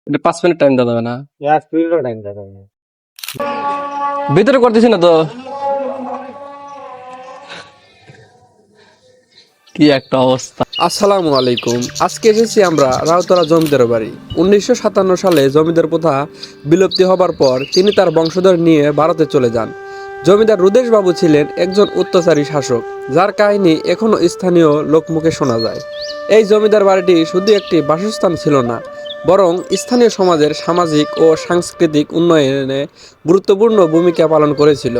এটা 5 minute time দেওয়া যাবে না? এক মিনিটও টাইম দেওয়া যাবে না। ভিতরে করতেছি না তো। কি একটা অবস্থা! আসসালামু আলাইকুম। আজকে এসেছি আমরা রাউতরা জমিদার বাড়ি। 1957 সালে জমিদার প্রথা বিলুপ্তি হবার পর তিনি তার বংশধর নিয়ে ভারতে চলে যান। জমিদার রুদেশ বাবু ছিলেন একজন অত্যাচারী শাসক, যার কাহিনী এখনও স্থানীয় লোকমুখে শোনা যায়। এই জমিদার বাড়িটি শুধু একটি বাসস্থান ছিল না, বরং স্থানীয় সমাজের সামাজিক ও সাংস্কৃতিক উন্নয়নে গুরুত্বপূর্ণ ভূমিকা পালন করেছিল।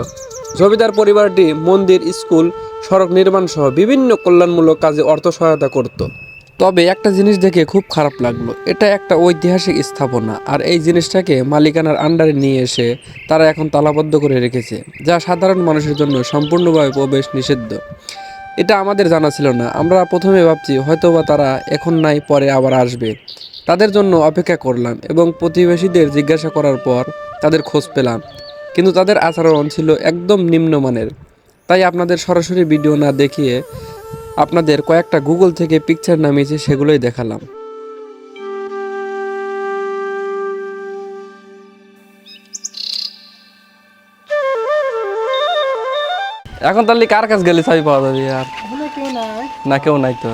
জমিদার পরিবারটি মন্দির, স্কুল, সড়ক নির্মাণ সহ বিভিন্ন কল্যাণমূলক কাজে অর্থ সহায়তা করত। তবে একটা জিনিস দেখে খুব খারাপ লাগলো, এটা একটা ঐতিহাসিক স্থাপনা, আর এই জিনিসটাকে মালিকানার আন্ডারে নিয়ে এসে তারা এখন তালাবদ্ধ করে রেখেছে, যা সাধারণ মানুষের জন্য সম্পূর্ণভাবে প্রবেশ নিষিদ্ধ। এটা আমাদের জানা ছিল না। আমরা প্রথমে ভাবছি হয়তোবা তারা এখন নাই, পরে আবার আসবে। তাদের জন্য অপেক্ষা করলাম এবং প্রতিবেশীদের জিজ্ঞাসা করার পর তাদের খোঁজ পেলাম, কিন্তু তাদের আচরণ ছিল একদম নিম্নমানের। তাই আপনাদের সরাসরি ভিডিও না দেখিয়ে আপনাদের কয়েকটা গুগল থেকে পিকচার নামিয়েছি, সেগুলোই দেখালাম। এখন তাহলে কার কাছে গেলে চাবি পাওয়া যাবে? আর না, কেউ নাই তো।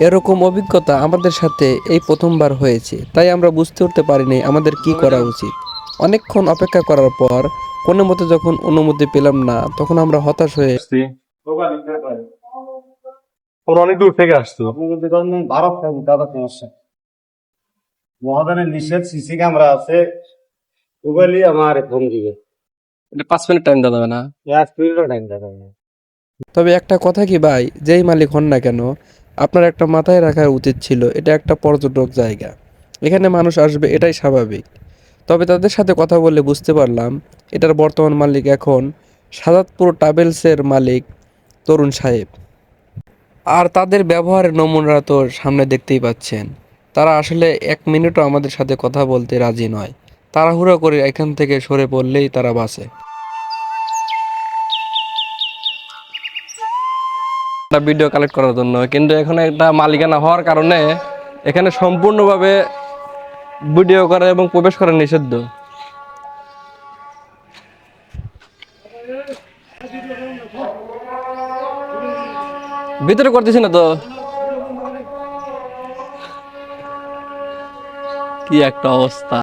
এরকম অভিজ্ঞতা আমাদের সাথে এই প্রথমবার হয়েছে, তাই আমরা বুঝতে উঠতে পারিনি আমাদের কি করা উচিত। অনেকক্ষণ অপেক্ষা করার পর কোনো মতে যখন অনুমতি পেলাম না, তখন আমরা হতাশ হয়ে আসছি। ওরা অনেক দূর থেকে আসতো। ভারত থাকবে দাদা সমস্যা। মহাদানের নিষেধ, সিসি ক্যামেরা আছে, মোবাইলই আমার ফোন দিবে। এটা 5 মিনিট টাইম দেওয়া যাবে না? এক মিনিটও টাইম দেওয়া যাবে না। তবে একটা কথা কি ভাই, যেই মালিক হন না কেন, আপনার একটা মাথায় রাখা উচিত ছিল এটা একটা পর্যটক জায়গা, এখানে মানুষ আসবে, এটাই স্বাভাবিক। তবে তাদের সাথে কথা বলে বুঝতে পারলাম এটার বর্তমান মালিক এখন সাজাদপুর ট্রাভেলসের মালিক তরুণ সাহেব। আর তাদের ব্যবহারের নমুনা তো সামনে দেখতেই পাচ্ছেন। তারা আসলে 1 মিনিটও আমাদের সাথে কথা বলতে রাজি নয়। তাড়াহুড়ো করে এখান থেকে সরে পড়লেই তারা বাঁচে। একটা ভিডিও কালেক্ট করার জন্য, কিন্তু এখানে একটা মালিকানা হওয়ার কারণে এখানে সম্পূর্ণভাবে ভিডিও করা এবং প্রবেশ করা নিষিদ্ধ। ভিতরে করতেছি না তো। কি একটা অবস্থা!